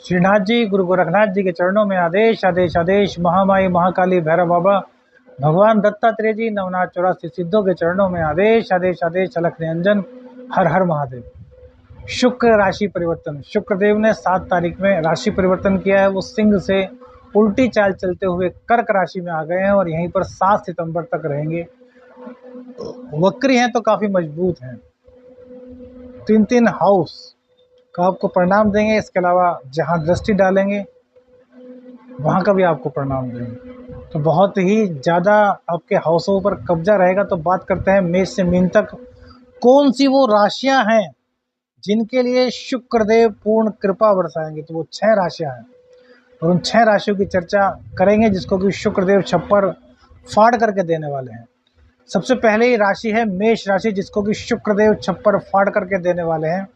श्रीनाथ जी, गुरु गोरखनाथ जी के चरणों में आदेश आदेश आदेश। महामाई महाकाली भैरव बाबा, भगवान दत्तात्रेय जी, नवनाथ 84 सिद्धों के चरणों में आदेश आदेश आदेश। अलख निरंजन, हर हर महादेव। शुक्र राशि परिवर्तन। शुक्रदेव ने 7 तारीख में राशि परिवर्तन किया है। वो सिंह से उल्टी चाल चलते हुए कर्क राशि में आ गए हैं और यहीं पर 7 सितंबर तक रहेंगे। वक्री हैं तो काफी मजबूत हैं। 3 हाउस का आपको परिणाम देंगे। इसके अलावा जहां दृष्टि डालेंगे वहां का भी आपको परिणाम देंगे। तो बहुत ही ज़्यादा आपके हाउसों पर कब्जा रहेगा। तो बात करते हैं मेष से मीन तक कौन सी वो राशियां हैं जिनके लिए शुक्रदेव पूर्ण कृपा बरसाएंगे। तो वो 6 राशियां हैं और उन 6 राशियों की चर्चा करेंगे जिसको कि शुक्रदेव छप्पर फाड़ करके देने वाले हैं। सबसे पहले ही राशि है मेष राशि, जिसको कि शुक्रदेव छप्पर फाड़ करके देने वाले हैं।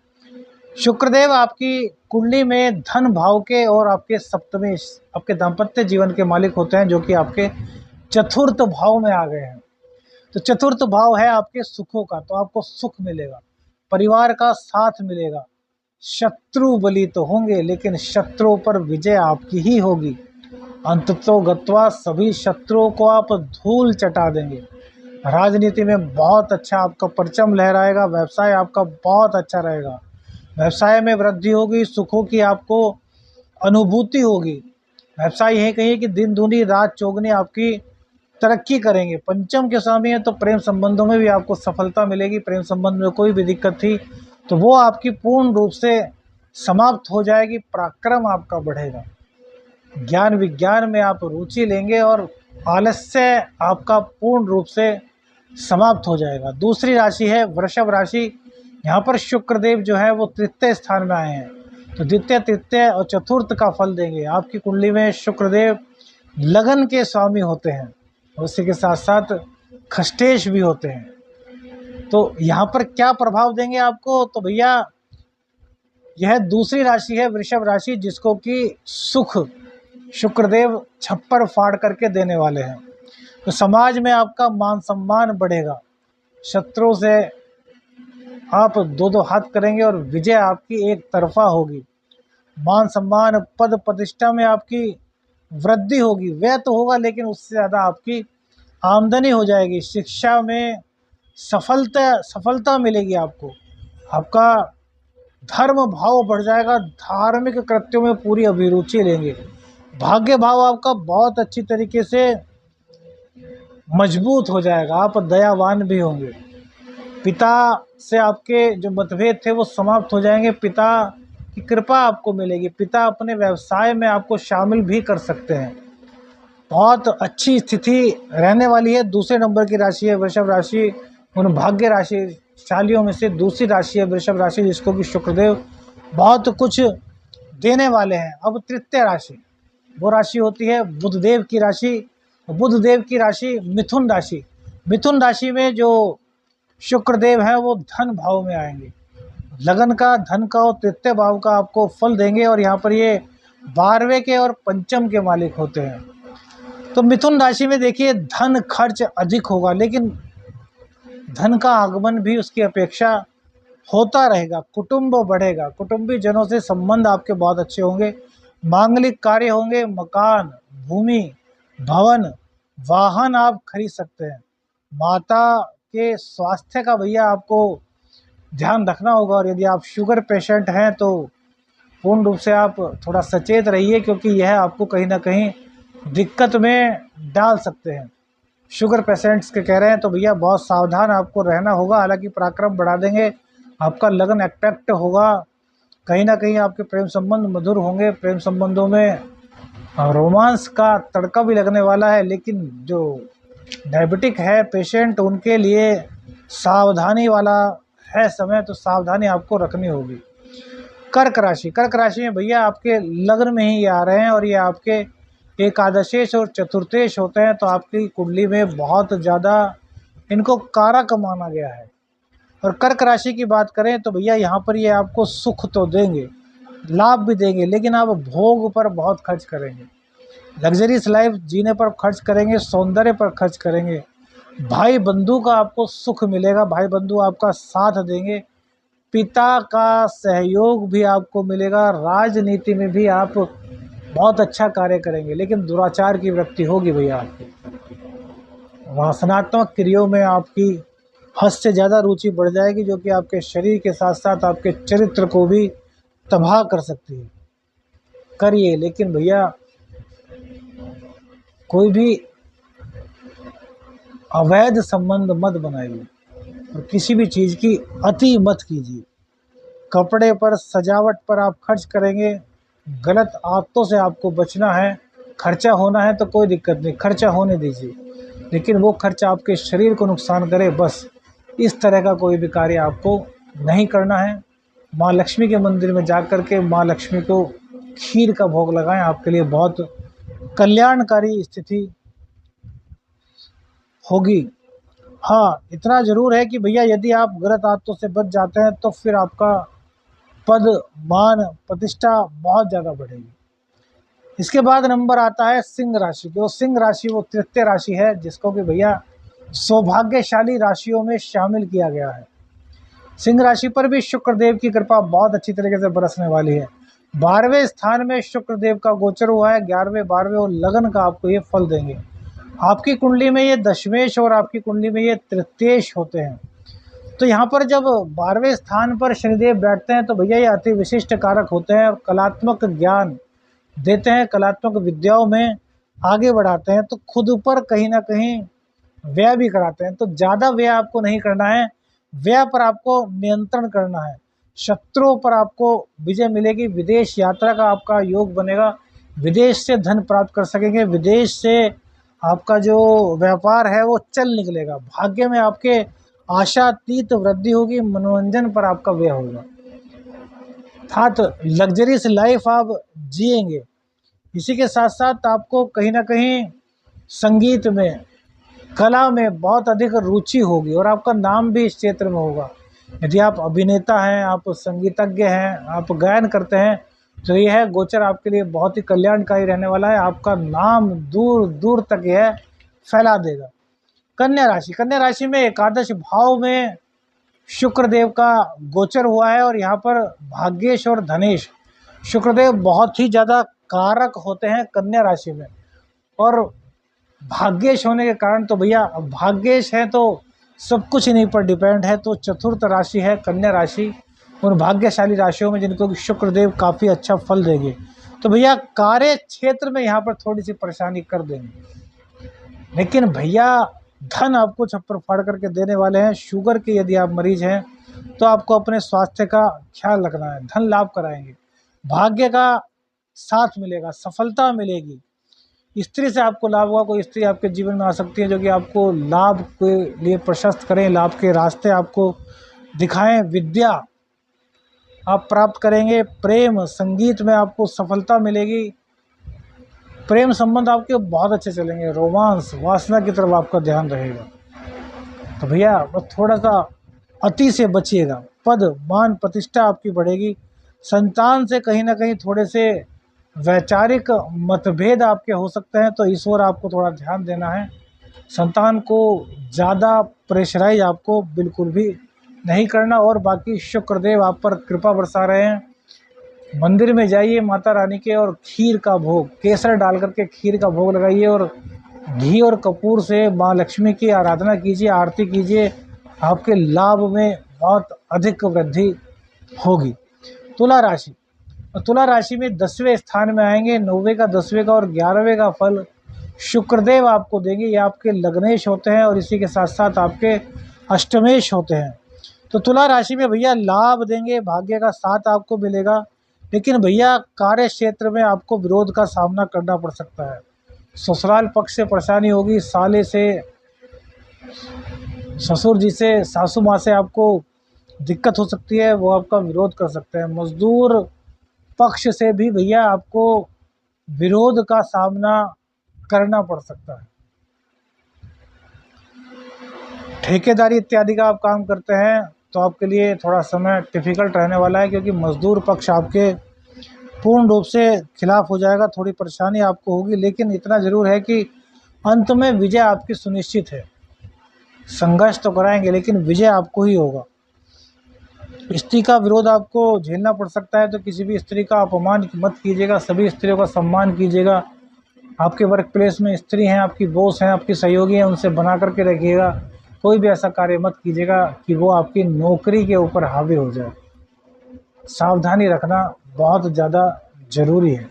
शुक्रदेव आपकी कुंडली में धन भाव के और आपके सप्तमी, आपके दाम्पत्य जीवन के मालिक होते हैं, जो कि आपके चतुर्थ भाव में आ गए हैं। तो चतुर्थ भाव है आपके सुखों का, तो आपको सुख मिलेगा, परिवार का साथ मिलेगा। शत्रु बली तो होंगे लेकिन शत्रुओं पर विजय आपकी ही होगी। अंततो गत्वा सभी शत्रुओं को आप धूल चटा देंगे। राजनीति में बहुत अच्छा आपका परचम लहराएगा। व्यवसाय आपका बहुत अच्छा रहेगा। व्यवसाय में वृद्धि होगी, सुखों की आपको अनुभूति होगी। व्यवसाय यही कहिए कि दिन दूनी रात चौगनी आपकी तरक्की करेंगे। पंचम के स्वामी है तो प्रेम संबंधों में भी आपको सफलता मिलेगी। प्रेम संबंध में कोई भी दिक्कत थी तो वो आपकी पूर्ण रूप से समाप्त हो जाएगी। पराक्रम आपका बढ़ेगा। ज्ञान विज्ञान में आप रुचि लेंगे और आलस्य आपका पूर्ण रूप से समाप्त हो जाएगा। दूसरी राशि है वृषभ राशि। यहाँ पर शुक्रदेव जो है वो तृतीय स्थान में आए हैं, तो द्वितीय तृतीय और चतुर्थ का फल देंगे। आपकी कुंडली में शुक्रदेव लगन के स्वामी होते हैं और उसी के साथ साथ खष्टेश भी होते हैं। तो यहाँ पर क्या प्रभाव देंगे आपको, तो भैया यह दूसरी राशि है वृषभ राशि, जिसको कि सुख शुक्रदेव छप्पर फाड़ करके देने वाले हैं। तो समाज में आपका मान सम्मान बढ़ेगा। शत्रुओं से आप 2-2 हाथ करेंगे और विजय आपकी एक तरफा होगी। मान सम्मान पद प्रतिष्ठा में आपकी वृद्धि होगी। व्यय तो होगा लेकिन उससे ज़्यादा आपकी आमदनी हो जाएगी। शिक्षा में सफलता मिलेगी आपको। आपका धर्म भाव बढ़ जाएगा। धार्मिक कृत्यों में पूरी अभिरुचि लेंगे। भाग्य भाव आपका बहुत अच्छी तरीके से मजबूत हो जाएगा। आप दयावान भी होंगे। पिता से आपके जो मतभेद थे वो समाप्त हो जाएंगे। पिता की कृपा आपको मिलेगी। पिता अपने व्यवसाय में आपको शामिल भी कर सकते हैं। बहुत अच्छी स्थिति रहने वाली है। दूसरे नंबर की राशि है वृषभ राशि। उन भाग्य राशिशालियों में से दूसरी राशि है वृषभ राशि, जिसको कि शुक्रदेव बहुत कुछ देने वाले हैं। अब तृतीय राशि, वो राशि होती है बुधदेव की राशि। बुधदेव की राशि मिथुन राशि। मिथुन राशि में जो शुक्रदेव है वो धन भाव में आएंगे। लगन का, धन का और तृतीय भाव का आपको फल देंगे और यहाँ पर ये 12वें के और पंचम के मालिक होते हैं। तो मिथुन राशि में देखिए धन खर्च अधिक होगा, लेकिन धन का आगमन भी उसकी अपेक्षा होता रहेगा। कुटुंब बढ़ेगा। कुटुंबी जनों से संबंध आपके बहुत अच्छे होंगे। मांगलिक कार्य होंगे। मकान, भूमि, भवन, वाहन आप खरीद सकते हैं। माता के स्वास्थ्य का भैया आपको ध्यान रखना होगा। और यदि आप शुगर पेशेंट हैं तो पूर्ण रूप से आप थोड़ा सचेत रहिए, क्योंकि यह आपको कहीं ना कहीं दिक्कत में डाल सकते हैं। शुगर पेशेंट्स के कह रहे हैं तो भैया बहुत सावधान आपको रहना होगा। हालांकि पराक्रम बढ़ा देंगे। आपका लगन अट्रैक्ट होगा। कहीं ना कहीं आपके प्रेम संबंध मधुर होंगे। प्रेम संबंधों में रोमांस का तड़का भी लगने वाला है। लेकिन जो डायबिटिक है पेशेंट, उनके लिए सावधानी वाला है समय, तो सावधानी आपको रखनी होगी। कर्क राशि। कर्क राशि में भैया आपके लग्न में ही ये आ रहे हैं और ये आपके एकादशेश और चतुर्थेश होते हैं। तो आपकी कुंडली में बहुत ज़्यादा इनको कारक माना गया है। और कर्क राशि की बात करें तो भैया यहाँ पर ये आपको सुख तो देंगे, लाभ भी देंगे, लेकिन आप भोग पर बहुत खर्च करेंगे। लग्जरीज लाइफ जीने पर खर्च करेंगे। सौंदर्य पर खर्च करेंगे। भाई बंधु का आपको सुख मिलेगा। भाई बंधु आपका साथ देंगे। पिता का सहयोग भी आपको मिलेगा, राजनीति में भी आप बहुत अच्छा कार्य करेंगे, लेकिन दुराचार की वृत्ति होगी भैया आपकी। वासनात्मक क्रियाओं में आपकी हद से ज़्यादा रुचि बढ़ जाएगी, जो कि आपके शरीर के साथ साथ आपके चरित्र को भी तबाह कर सकती है। करिए, लेकिन भैया कोई भी अवैध संबंध मत बनाइए और किसी भी चीज़ की अति मत कीजिए। कपड़े पर, सजावट पर आप खर्च करेंगे, गलत आदतों से आपको बचना है। खर्चा होना है तो कोई दिक्कत नहीं, खर्चा होने दीजिए, लेकिन वो खर्चा आपके शरीर को नुकसान करे, बस इस तरह का कोई भी कार्य आपको नहीं करना है। माँ लक्ष्मी के मंदिर में जा कर के माँ लक्ष्मी को खीर का भोग लगाएं, आपके लिए बहुत कल्याणकारी स्थिति होगी। हाँ, इतना ज़रूर है कि भैया यदि आप गलत आदतों से बच जाते हैं तो फिर आपका पद, मान, प्रतिष्ठा बहुत ज़्यादा बढ़ेगी। इसके बाद नंबर आता है सिंह राशि की। सिंह राशि वो तृतीय राशि है जिसको कि भैया सौभाग्यशाली राशियों में शामिल किया गया है। सिंह राशि पर भी शुक्रदेव की कृपा बहुत अच्छी तरीके से बरसने वाली है। 12वें स्थान में शुक्रदेव का गोचर हुआ है, 11वें 12वें और लगन का आपको ये फल देंगे। आपकी कुंडली में ये दशमेश और आपकी कुंडली में ये तृतीयेश होते हैं। तो यहाँ पर जब 12वें स्थान पर शनिदेव बैठते हैं तो भैया ये अति विशिष्ट कारक होते हैं और कलात्मक ज्ञान देते हैं, कलात्मक विद्याओं में आगे बढ़ाते हैं, तो खुद पर कहीं ना कहीं व्यय भी कराते हैं। तो ज़्यादा व्यय आपको नहीं करना है, व्यय पर आपको नियंत्रण करना है। शत्रुओं पर आपको विजय मिलेगी, विदेश यात्रा का आपका योग बनेगा, विदेश से धन प्राप्त कर सकेंगे, विदेश से आपका जो व्यापार है वो चल निकलेगा, भाग्य में आपके आशातीत वृद्धि होगी, मनोरंजन पर आपका व्यय होगा, अर्थात लग्जरीज लाइफ आप जिएंगे। इसी के साथ साथ आपको कहीं ना कहीं संगीत में, कला में बहुत अधिक रुचि होगी और आपका नाम भी इस क्षेत्र में होगा। यदि आप अभिनेता हैं, आप संगीतज्ञ हैं, आप गायन करते हैं, तो यह है गोचर आपके लिए बहुत ही कल्याणकारी रहने वाला है। आपका नाम दूर दूर तक यह फैला देगा। कन्या राशि, कन्या राशि में एकादश भाव में शुक्रदेव का गोचर हुआ है और यहाँ पर भाग्येश और धनेश, शुक्रदेव बहुत ही ज़्यादा कारक होते हैं कन्या राशि में। और भाग्येश होने के कारण तो भैया भाग्येश है तो सब कुछ इन्हीं पर डिपेंड है। तो चतुर्थ राशि है कन्या राशि, उन भाग्यशाली राशियों में जिनको कि शुक्रदेव काफ़ी अच्छा फल देंगे। तो भैया कार्य क्षेत्र में यहाँ पर थोड़ी सी परेशानी कर देंगे, लेकिन भैया धन आपको छप्पर फाड़ करके देने वाले हैं। शुगर के यदि आप मरीज हैं तो आपको अपने स्वास्थ्य का ख्याल रखना है, धन लाभ कराएंगे, भाग्य का साथ मिलेगा, सफलता मिलेगी। स्त्री से आपको लाभ होगा, कोई स्त्री आपके जीवन में आ सकती है जो कि आपको लाभ के लिए प्रशस्त करें, लाभ के रास्ते आपको दिखाएं, विद्या आप प्राप्त करेंगे, प्रेम संगीत में आपको सफलता मिलेगी, प्रेम संबंध आपके बहुत अच्छे चलेंगे, रोमांस वासना की तरफ आपका ध्यान रहेगा। तो भैया बस थोड़ा सा अति से बचिएगा। पद, मान, प्रतिष्ठा आपकी बढ़ेगी। संतान से कहीं ना कहीं थोड़े से वैचारिक मतभेद आपके हो सकते हैं, तो इस ओर आपको थोड़ा ध्यान देना है। संतान को ज़्यादा प्रेशराइज आपको बिल्कुल भी नहीं करना। और बाकी शुक्रदेव आप पर कृपा बरसा रहे हैं। मंदिर में जाइए माता रानी के और खीर का भोग, केसर डाल करके खीर का भोग लगाइए और घी और कपूर से माँ लक्ष्मी की आराधना कीजिए, आरती कीजिए, आपके लाभ में बहुत अधिक वृद्धि होगी। तुला राशि, तुला राशि में 10वें स्थान में आएंगे। 9वें का, 10वें का और 11वें का फल शुक्रदेव आपको देंगे। ये आपके लग्नेश होते हैं और इसी के साथ साथ आपके अष्टमेश होते हैं। तो तुला राशि में भैया लाभ देंगे, भाग्य का साथ आपको मिलेगा, लेकिन भैया कार्य क्षेत्र में आपको विरोध का सामना करना पड़ सकता है। ससुराल पक्ष से परेशानी होगी, साले से, ससुर जी से, सासू माँ से आपको दिक्कत हो सकती है, वो आपका विरोध कर सकते हैं। मजदूर पक्ष से भी भैया आपको विरोध का सामना करना पड़ सकता है। ठेकेदारी इत्यादि का आप काम करते हैं तो आपके लिए थोड़ा समय डिफ़िकल्ट रहने वाला है, क्योंकि मजदूर पक्ष आपके पूर्ण रूप से खिलाफ हो जाएगा, थोड़ी परेशानी आपको होगी, लेकिन इतना ज़रूर है कि अंत में विजय आपकी सुनिश्चित है। संघर्ष तो कराएंगे लेकिन विजय आपको ही होगा। स्त्री का विरोध आपको झेलना पड़ सकता है, तो किसी भी स्त्री का अपमान मत कीजिएगा, सभी स्त्रियों का सम्मान कीजिएगा। आपके वर्क प्लेस में स्त्री हैं, आपकी बॉस हैं, आपकी सहयोगी हैं, उनसे बना करके रखिएगा। कोई भी ऐसा कार्य मत कीजिएगा कि वो आपकी नौकरी के ऊपर हावी हो जाए। सावधानी रखना बहुत ज़्यादा ज़रूरी है।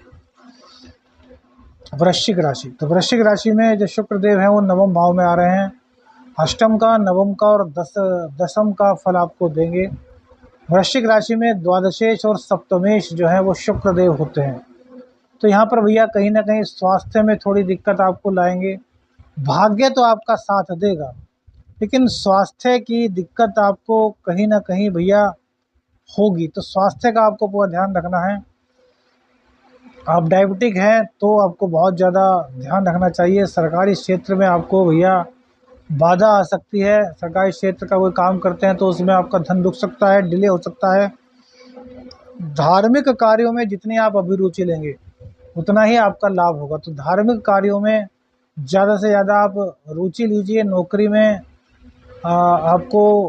वृश्चिक राशि, तो वृश्चिक राशि में जो शुक्र देव हैं वो नवम भाव में आ रहे हैं। अष्टम का, नवम का और दसम का फल आपको देंगे। वृश्चिक राशि में द्वादशेश और सप्तमेश जो है वो शुक्र देव होते हैं। तो यहाँ पर भैया कहीं ना कहीं स्वास्थ्य में थोड़ी दिक्कत आपको लाएंगे। भाग्य तो आपका साथ देगा, लेकिन स्वास्थ्य की दिक्कत आपको कहीं ना कहीं भैया होगी। तो स्वास्थ्य का आपको पूरा ध्यान रखना है। आप डायबिटिक हैं तो आपको बहुत ज़्यादा ध्यान रखना चाहिए। सरकारी क्षेत्र में आपको भैया बाधा आ सकती है। सरकारी क्षेत्र का कोई काम करते हैं तो उसमें आपका धन रुक सकता है, डिले हो सकता है। धार्मिक कार्यों में जितनी आप अभिरुचि लेंगे उतना ही आपका लाभ होगा। तो धार्मिक कार्यों में ज़्यादा से ज़्यादा आप रुचि लीजिए। नौकरी में आपको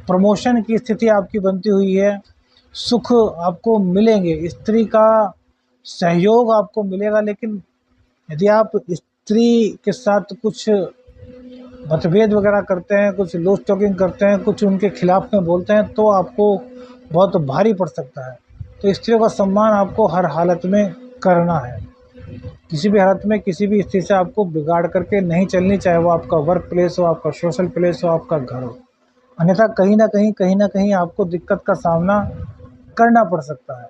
प्रमोशन की स्थिति आपकी बनती हुई है। सुख आपको मिलेंगे, स्त्री का सहयोग आपको मिलेगा। लेकिन यदि आप स्त्री के साथ कुछ मतभेद वगैरह करते हैं, कुछ लूज टॉकिंग करते हैं, कुछ उनके खिलाफ में बोलते हैं, तो आपको बहुत भारी पड़ सकता है। तो स्त्रियों का सम्मान आपको हर हालत में करना है। किसी भी हालत में किसी भी स्थिति से आपको बिगाड़ करके नहीं चलनी, चाहे वो आपका वर्क प्लेस हो, आपका सोशल प्लेस हो, आपका घर हो। अन्यथा कहीं ना कहीं आपको दिक्कत का सामना करना पड़ सकता है।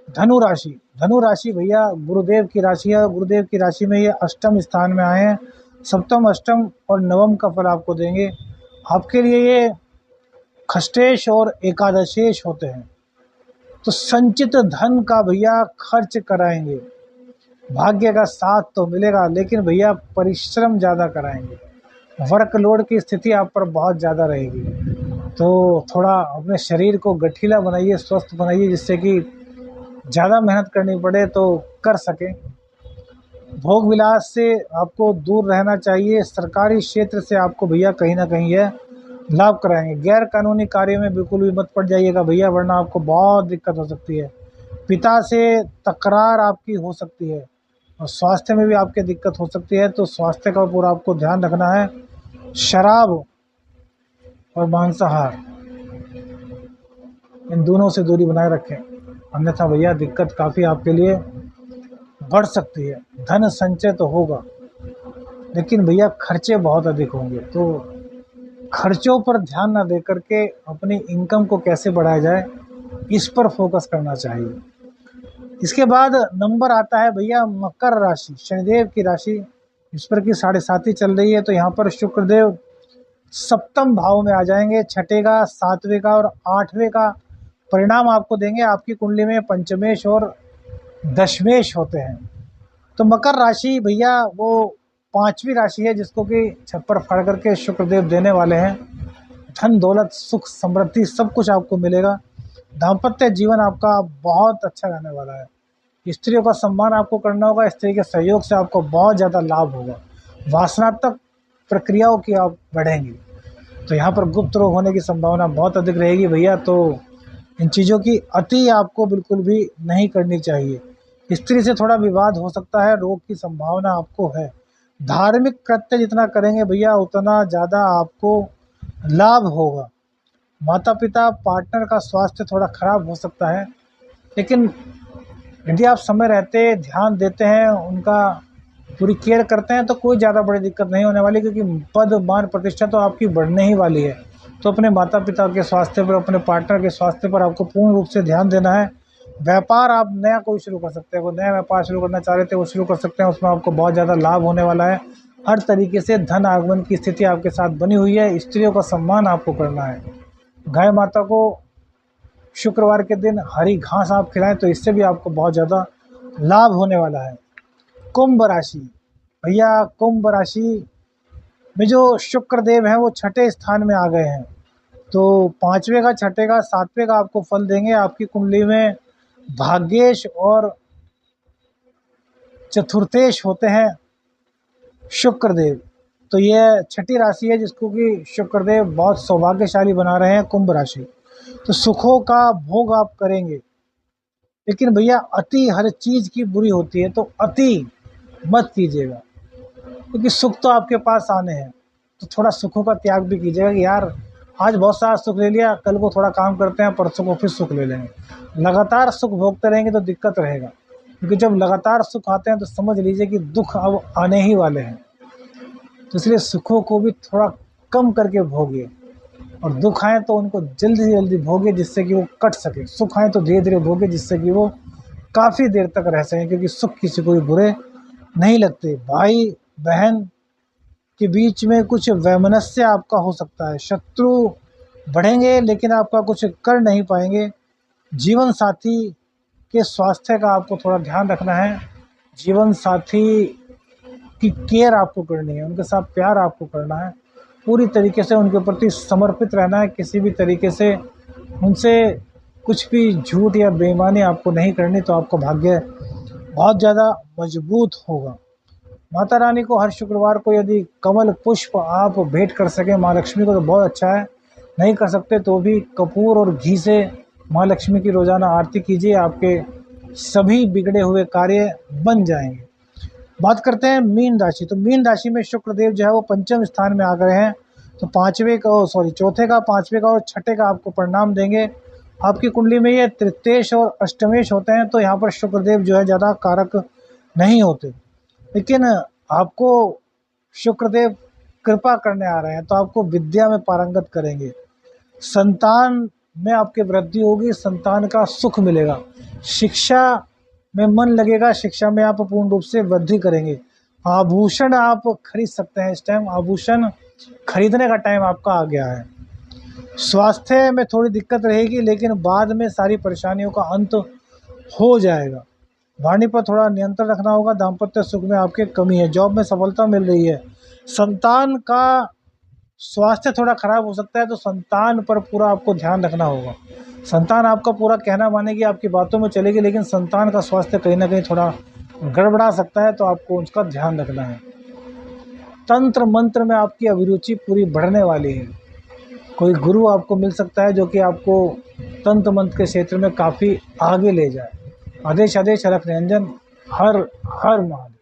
धनु राशि, धनु राशि भैया गुरुदेव की राशि है। गुरुदेव की राशि में ये अष्टम स्थान में आए हैं। सप्तम, अष्टम और नवम का फल आपको देंगे। आपके लिए ये खष्टेश और एकादशेश होते हैं। तो संचित धन का भैया खर्च कराएंगे। भाग्य का साथ तो मिलेगा, लेकिन भैया परिश्रम ज़्यादा कराएंगे। वर्कलोड की स्थिति आप पर बहुत ज़्यादा रहेगी। तो थोड़ा अपने शरीर को गठीला बनाइए, स्वस्थ बनाइए, जिससे कि ज़्यादा मेहनत करनी पड़े तो कर सकें। भोग विलास से आपको दूर रहना चाहिए। सरकारी क्षेत्र से आपको भैया कहीं ना कहीं यह लाभ कराएंगे। गैर कानूनी कार्य में बिल्कुल भी मत पड़ जाइएगा भैया, वरना आपको बहुत दिक्कत हो सकती है। पिता से तकरार आपकी हो सकती है और स्वास्थ्य में भी आपके दिक्कत हो सकती है। तो स्वास्थ्य का पूरा आपको ध्यान रखना है। शराब और मांसाहार, इन दोनों से दूरी बनाए रखें, अन्यथा भैया दिक्कत काफ़ी आपके लिए बढ़ सकती है। धन संचय तो होगा, लेकिन भैया खर्चे बहुत अधिक होंगे। तो खर्चों पर ना न दे करके अपनी इनकम को कैसे बढ़ाया जाए, इस पर फोकस करना चाहिए। इसके बाद नंबर आता है भैया मकर राशि, शनिदेव की राशि, इस पर की 7.5 चल रही है। तो यहाँ पर शुक्रदेव सप्तम भाव में आ जाएंगे। छठे का, सातवें का और आठवें का परिणाम आपको देंगे। आपकी कुंडली में पंचमेश और दशमेश होते हैं। तो मकर राशि भैया वो 5वीं राशि है जिसको कि छप्पर फाड़ करके शुक्रदेव देने वाले हैं। धन दौलत सुख समृद्धि सब कुछ आपको मिलेगा। दाम्पत्य जीवन आपका बहुत अच्छा रहने वाला है। स्त्रियों का सम्मान आपको करना होगा। स्त्री के सहयोग से आपको बहुत ज़्यादा लाभ होगा। वासनात्मक प्रक्रियाओं की आप बढ़ेंगी। तो यहाँ पर गुप्त रोग होने की संभावना बहुत अधिक रहेगी भैया। तो इन चीज़ों की अति आपको बिल्कुल भी नहीं करनी चाहिए। स्त्री से थोड़ा विवाद हो सकता है, रोग की संभावना आपको है। धार्मिक कृत्य जितना करेंगे भैया उतना ज़्यादा आपको लाभ होगा। माता पिता पार्टनर का स्वास्थ्य थोड़ा खराब हो सकता है, लेकिन यदि आप समय रहते ध्यान देते हैं, उनका पूरी केयर करते हैं, तो कोई ज़्यादा बड़ी दिक्कत नहीं होने वाली, क्योंकि पद मान प्रतिष्ठा तो आपकी बढ़ने ही वाली है। तो अपने माता पिता के स्वास्थ्य पर, अपने पार्टनर के स्वास्थ्य पर आपको पूर्ण रूप से ध्यान देना है। व्यापार आप नया कोई शुरू कर सकते हैं। वो नया व्यापार शुरू करना चाह रहे थे वो शुरू कर सकते हैं, उसमें आपको बहुत ज़्यादा लाभ होने वाला है। हर तरीके से धन आगमन की स्थिति आपके साथ बनी हुई है। स्त्रियों का सम्मान आपको करना है। गाय माता को शुक्रवार के दिन हरी घास आप खिलाएं, तो इससे भी आपको बहुत ज़्यादा लाभ होने वाला है। कुंभ राशि भैया, कुंभ राशि में जो शुक्र देव हैं वो छठे स्थान में आ गए हैं। तो 5वें का, छठे का, 7वें का आपको फल देंगे। आपकी कुंडली में भाग्येश और चतुर्थेश होते हैं शुक्रदेव। तो ये छठी राशि है जिसको कि शुक्रदेव बहुत सौभाग्यशाली बना रहे हैं, कुंभ राशि। तो सुखों का भोग आप करेंगे, लेकिन भैया अति हर चीज़ की बुरी होती है, तो अति मत कीजिएगा, क्योंकि सुख तो आपके पास आने हैं। तो थोड़ा सुखों का त्याग भी कीजिएगा कि यार आज बहुत सारा सुख ले लिया, कल को थोड़ा काम करते हैं, परसों को फिर सुख ले लेंगे। लगातार सुख भोगते रहेंगे तो दिक्कत रहेगा, क्योंकि जब लगातार सुख आते हैं तो समझ लीजिए कि दुख अब आने ही वाले हैं। तो इसलिए सुखों को भी थोड़ा कम करके भोगिए, और दुख आए तो उनको जल्दी से जल्दी भोगे जिससे कि वो कट सके। सुख आए तो धीरे धीरे भोगे जिससे कि वो काफ़ी देर तक रह सकें, क्योंकि सुख किसी को भी बुरे नहीं लगते। भाई बहन के बीच में कुछ वैमनस्य आपका हो सकता है, शत्रु बढ़ेंगे लेकिन आपका कुछ कर नहीं पाएंगे। जीवन साथी के स्वास्थ्य का आपको थोड़ा ध्यान रखना है, जीवन साथी की केयर आपको करनी है, उनके साथ प्यार आपको करना है, पूरी तरीके से उनके प्रति समर्पित रहना है। किसी भी तरीके से उनसे कुछ भी झूठ या बेईमानी आपको नहीं करनी, तो आपका भाग्य बहुत ज़्यादा मजबूत होगा। माता रानी को हर शुक्रवार को यदि कमल पुष्प आप भेंट कर सकें माँ लक्ष्मी को तो बहुत अच्छा है, नहीं कर सकते तो भी कपूर और घी से माँ लक्ष्मी की रोज़ाना आरती कीजिए, आपके सभी बिगड़े हुए कार्य बन जाएंगे। बात करते हैं मीन राशि। तो मीन राशि में शुक्रदेव जो है वो पंचम स्थान में आ गए हैं, तो चौथे का, पाँचवें का और छठे का आपको परिणाम देंगे। आपकी कुंडली में ये तृतीयेश और अष्टमेश होते हैं, तो यहाँ पर शुक्रदेव जो है ज़्यादा कारक नहीं होते, लेकिन आपको शुक्रदेव कृपा करने आ रहे हैं, तो आपको विद्या में पारंगत करेंगे, संतान में आपके वृद्धि होगी, संतान का सुख मिलेगा, शिक्षा में मन लगेगा, शिक्षा में आप पूर्ण रूप से वृद्धि करेंगे। आभूषण आप खरीद सकते हैं, इस टाइम आभूषण खरीदने का टाइम आपका आ गया है। स्वास्थ्य में थोड़ी दिक्कत रहेगी, लेकिन बाद में सारी परेशानियों का अंत हो जाएगा। वाणी पर थोड़ा नियंत्रण रखना होगा, दाम्पत्य सुख में आपके कमी है, जॉब में सफलता मिल रही है। संतान का स्वास्थ्य थोड़ा खराब हो सकता है, तो संतान पर पूरा आपको ध्यान रखना होगा। संतान आपका पूरा कहना मानेगी, आपकी बातों में चलेगी, लेकिन संतान का स्वास्थ्य कहीं ना कहीं थोड़ा गड़बड़ा सकता है, तो आपको उसका ध्यान रखना है। तंत्र मंत्र में आपकी अभिरुचि पूरी बढ़ने वाली है, कोई गुरु आपको मिल सकता है जो कि आपको तंत्र मंत्र के क्षेत्र में काफ़ी आगे ले जाए। आदेश अलख निरंजन। हर हर महादेव।